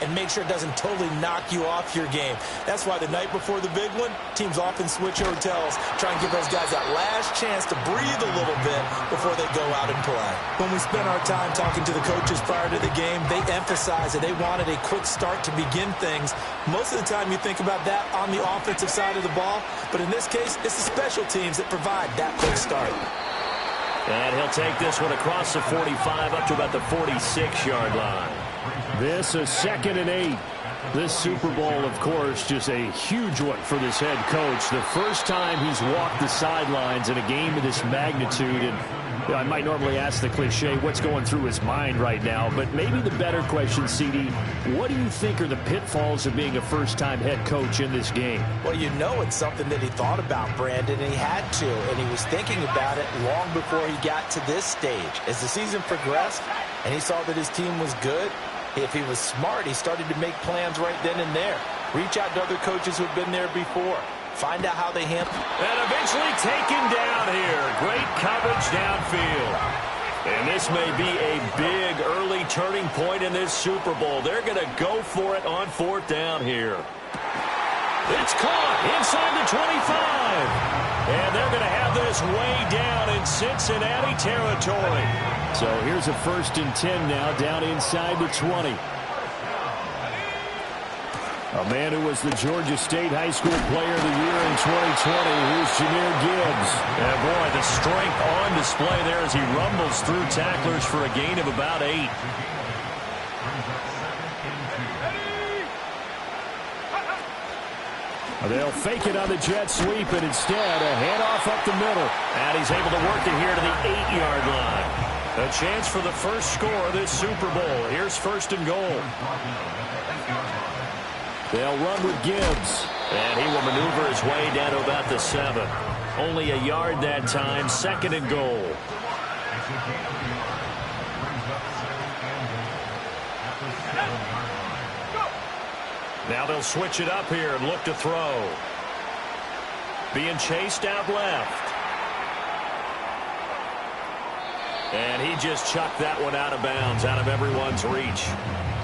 and make sure it doesn't totally knock you off your game. That's why the night before the big one, teams often switch hotels, try and give those guys that last chance to breathe a little bit before they go out and play. When we spent our time talking to the coaches prior to the game, they emphasized that they wanted a quick start to begin things. Most of the time you think about that on the offensive side of the ball, but in this case, it's the special teams that provide that quick start. And he'll take this one across the 45 up to about the 46-yard line. This is 2nd and 8. This Super Bowl, of course, just a huge one for this head coach. The first time he's walked the sidelines in a game of this magnitude. And I might normally ask the cliche, what's going through his mind right now? But maybe the better question, CD, what do you think are the pitfalls of being a first-time head coach in this game? Well, you know it's something that he thought about, Brandon, and he had to. And he was thinking about it long before he got to this stage. As the season progressed and he saw that his team was good, if he was smart, he started to make plans right then and there. Reach out to other coaches who have been there before. Find out how they handle. And eventually taken down here. Great coverage downfield. And this may be a big early turning point in this Super Bowl. They're going to go for it on 4th down here. It's caught inside the 25. And they're going to have this way down in Cincinnati territory. So here's a 1st and 10 now, down inside the 20. A man who was the Georgia State High School Player of the Year in 2020. Here's Jahmyr Gibbs. And boy, the strength on display there as he rumbles through tacklers for a gain of about 8. They'll fake it on the jet sweep, and instead a handoff up the middle. And he's able to work it here to the 8-yard line. A chance for the first score of this Super Bowl. Here's 1st and goal. They'll run with Gibbs. And he will maneuver his way down to about the 7. Only a yard that time. 2nd and goal. Now they'll switch it up here and look to throw. Being chased out left. And he just chucked that one out of bounds, out of everyone's reach.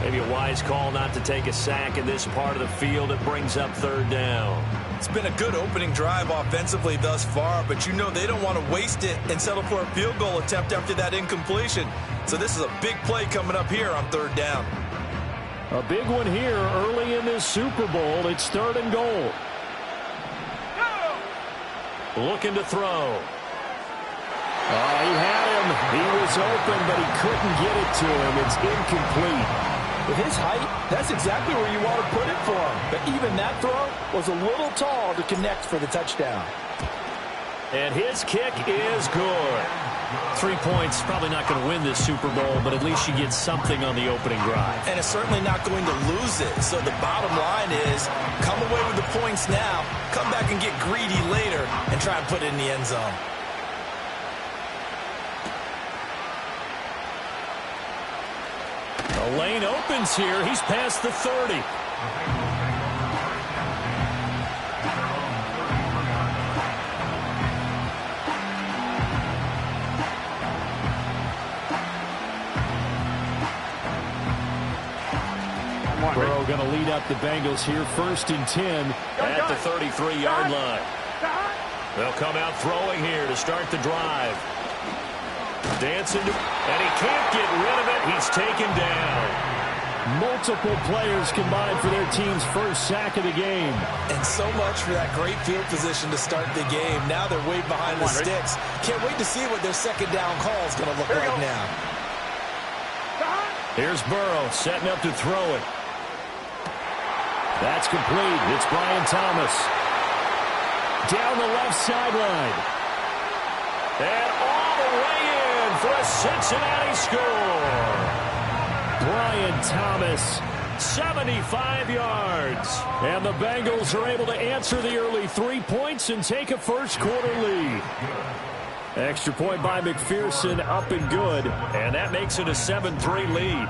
Maybe a wise call not to take a sack in this part of the field. It brings up 3rd down. It's been a good opening drive offensively thus far, but you know they don't want to waste it and settle for a field goal attempt after that incompletion. So this is a big play coming up here on 3rd down. A big one here early in this Super Bowl. It's 3rd and goal. Looking to throw. He had him. He was open, but he couldn't get it to him. It's incomplete. With his height, that's exactly where you want to put it for him. But even that throw was a little tall to connect for the touchdown. And his kick is good. 3 points, probably not going to win this Super Bowl, but at least you get something on the opening drive. And it's certainly not going to lose it. So the bottom line is, come away with the points now, come back and get greedy later, and try and put it in the end zone. The lane opens here. He's past the 30. Burrow going to lead up the Bengals here. 1st and 10. At the 33-yard line. They'll come out throwing here to start the drive. Dancing, and he can't get rid of it. He's taken down. Multiple players combined for their team's first sack of the game. And so much for that great field position to start the game. Now they're way behind the sticks. Can't wait to see what their 2nd down call is going to look like now. Here's Burrow setting up to throw it. That's complete. It's Brian Thomas. Down the left sideline. And all the way in for a Cincinnati score. Brian Thomas, 75 yards. And the Bengals are able to answer the early 3 points and take a first-quarter lead. Extra point by McPherson, up and good. And that makes it a 7-3 lead.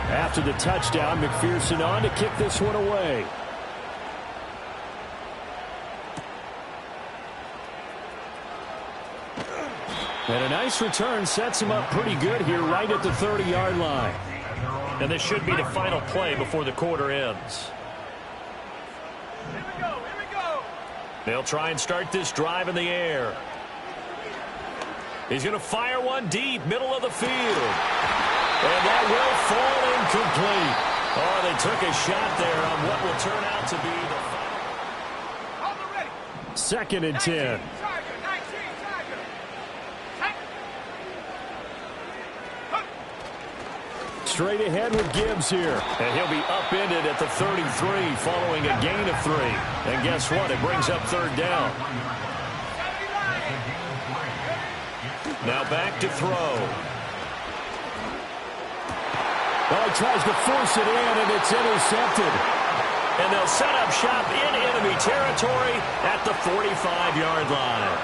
After the touchdown, McPherson on to kick this one away. And a nice return sets him up pretty good here right at the 30-yard line. And this should be the final play before the quarter ends. Here we go. They'll try and start this drive in the air. He's going to fire one deep, middle of the field. And that will fall incomplete. Oh, they took a shot there on what will turn out to be the 2nd and 10. Straight ahead with Gibbs here. And he'll be upended at the 33 following a gain of 3. And guess what? It brings up 3rd down. Now back to throw. Well, he tries to force it in, and it's intercepted. And they'll set up shop in enemy territory at the 45-yard line.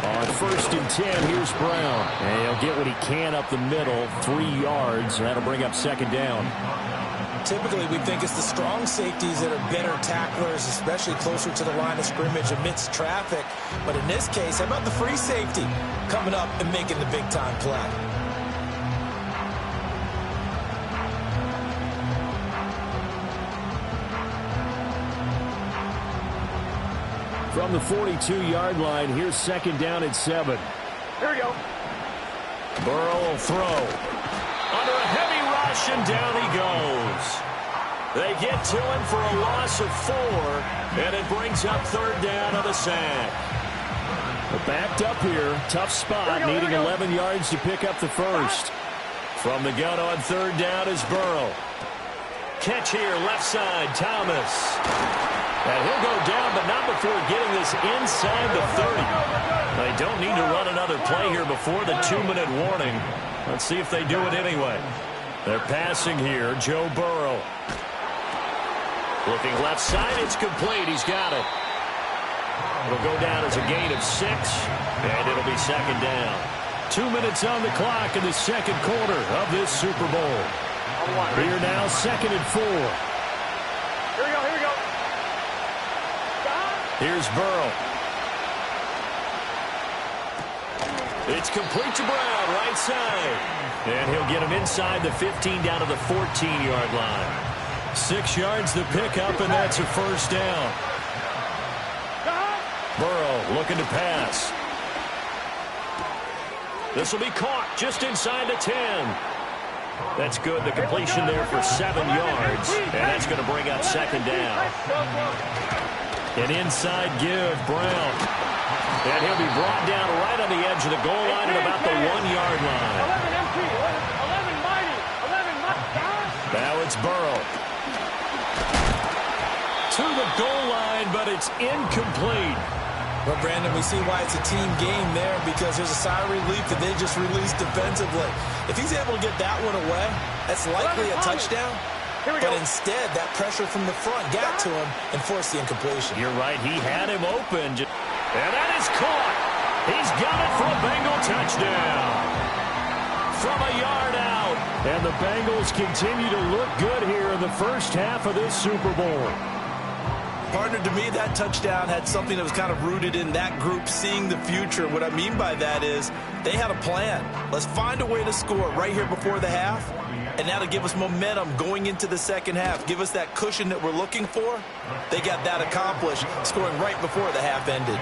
On 1st and 10, here's Brown. And he'll get what he can up the middle, 3 yards. And that'll bring up 2nd down. Typically, we think it's the strong safeties that are better tacklers, especially closer to the line of scrimmage amidst traffic. But in this case, how about the free safety coming up and making the big-time play? From the 42-yard line, here's 2nd down and 7. Here we go. Burrow will throw. Under a heavy rush, and down he goes. They get to him for a loss of 4, and it brings up 3rd down on the sack. But backed up here, tough spot, needing 11 yards to pick up the first. From the gun on 3rd down is Burrow. Catch here, left side, Thomas. And he'll go down, but not before getting this inside the 30. They don't need to run another play here before the 2-minute warning. Let's see if they do it anyway. They're passing here, Joe Burrow. Looking left side, it's complete. He's got it. It'll go down as a gain of 6, and it'll be 2nd down. 2 minutes on the clock in the 2nd quarter of this Super Bowl. Here now, 2nd and 4. Here we go. Here's Burrow. It's complete to Brown, right side. And he'll get him inside the 15 down to the 14-yard line. 6 yards to pick up, and that's a 1st down. Burrow looking to pass. This will be caught just inside the 10. That's good. The completion there for 7 yards. And that's going to bring up 2nd down. An inside give, Brown. And he'll be brought down right on the edge of the goal line at about the 1-yard line. 11 mighty. Now it's Burrow. To the goal line, but it's incomplete. Well, Brandon, we see why it's a team game there, because there's a sigh of relief that they just released defensively. If he's able to get that one away, that's likely a touchdown. But instead, that pressure from the front got to him and forced the incompletion. You're right. He had him open. And that is caught. He's got it for a Bengal touchdown. From a yard out. And the Bengals continue to look good here in the first half of this Super Bowl. Partner, to me, that touchdown had something that was kind of rooted in that group seeing the future. What I mean by that is they had a plan. Let's find a way to score right here before the half, and that'll give us momentum going into the second half. Give us that cushion that we're looking for. They got that accomplished, scoring right before the half ended.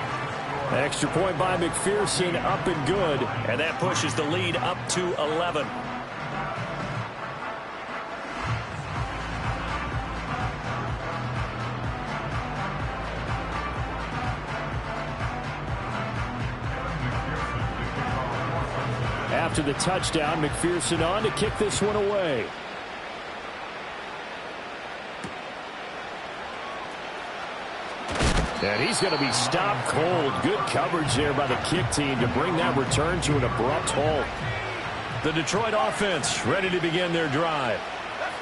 Extra point by McPherson, up and good. And that pushes the lead up to 11. After the touchdown, McPherson on to kick this one away. And he's going to be stopped cold. Good coverage there by the kick team to bring that return to an abrupt halt. The Detroit offense ready to begin their drive.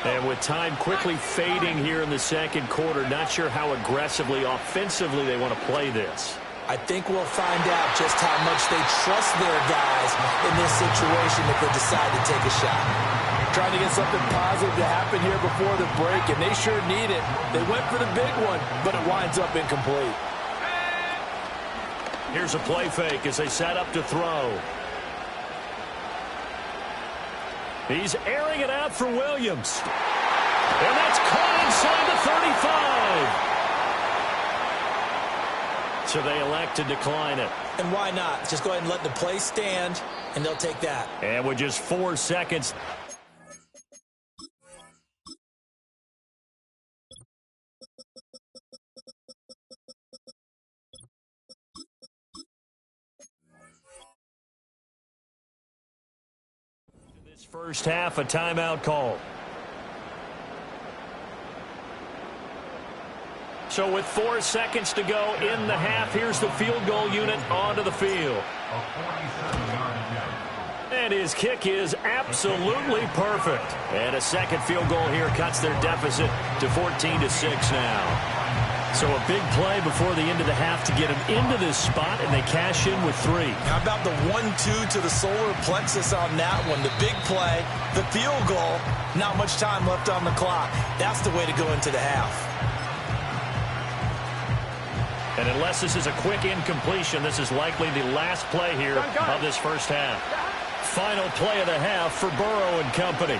And with time quickly fading here in the second quarter, not sure how aggressively, offensively they want to play this. I think we'll find out just how much they trust their guys in this situation if they decide to take a shot. trying to get something positive to happen here before the break, and they sure need it. They went for the big one, but it winds up incomplete. Here's a play fake as they set up to throw. He's airing it out for Williams. And that's caught inside the 35. So they elect to decline it. And why not? Just go ahead and let the play stand, and they'll take that. And with just 4 seconds. This first half, a timeout call. So with 4 seconds to go in the half, here's the field goal unit onto the field. And his kick is absolutely perfect. And a second field goal here cuts their deficit to 14-6 now. So a big play before the end of the half to get him into this spot, and they cash in with 3. How about the 1-2 to the solar plexus on that one? The big play, the field goal, not much time left on the clock. That's the way to go into the half. And unless this is a quick incompletion, this is likely the last play here of this first half. Final play of the half for Burrow and company.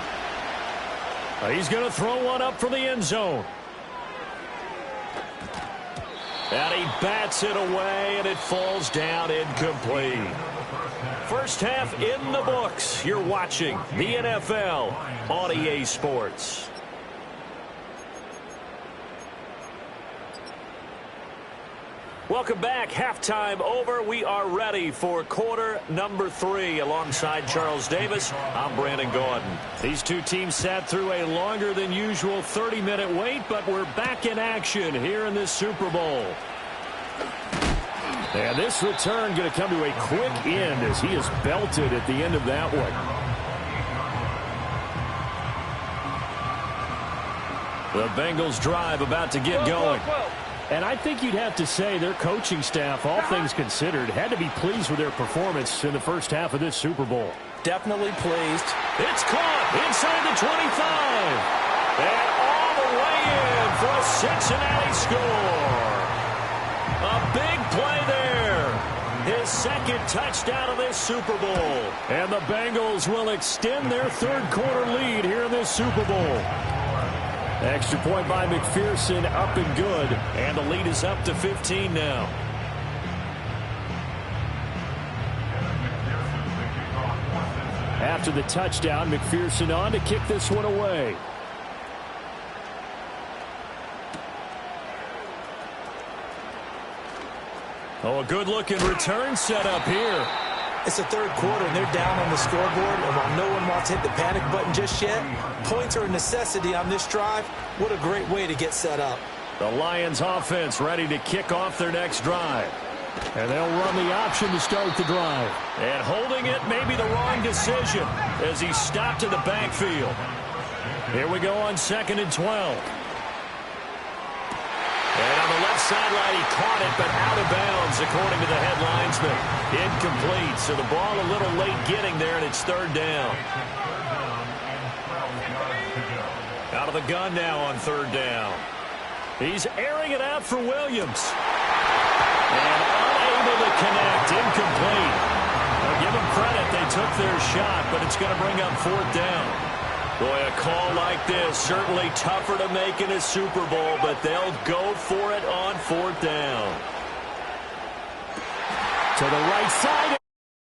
He's going to throw one up for the end zone. And he bats it away, and it falls down incomplete. First half in the books. You're watching the NFL on EA Sports. Welcome back. Halftime over. We are ready for quarter number 3. Alongside Charles Davis, I'm Brandon Gaudin. These two teams sat through a longer than usual 30-minute wait, but we're back in action here in this Super Bowl. And this return going to come to a quick end as he is belted at the end of that one. The Bengals drive about to get going. And I think you'd have to say their coaching staff, all things considered, had to be pleased with their performance in the first half of this Super Bowl. Definitely pleased. It's caught inside the 25. And all the way in for a Cincinnati score. A big play there. His second touchdown of this Super Bowl. And the Bengals will extend their third quarter lead here in this Super Bowl. Extra point by McPherson, up and good. And the lead is up to 15 now. After the touchdown, McPherson on to kick this one away. Oh, a good-looking return set up here. It's the third quarter, and they're down on the scoreboard. And while no one wants to hit the panic button just yet, points are a necessity on this drive. What a great way to get set up. The Lions offense ready to kick off their next drive. And they'll run the option to start the drive. And holding it may be the wrong decision as he stopped in the backfield. Here we go on 2nd and 12. And on the left sideline, he caught it, but out of bounds, according to the head linesman. Incomplete, so the ball a little late getting there, and it's 3rd down. Out of the gun now on 3rd down. He's airing it out for Williams. And unable to connect, incomplete. Now give them credit, they took their shot, but it's going to bring up 4th down. Boy, a call like this, certainly tougher to make in a Super Bowl, but they'll go for it on 4th down. To the right side,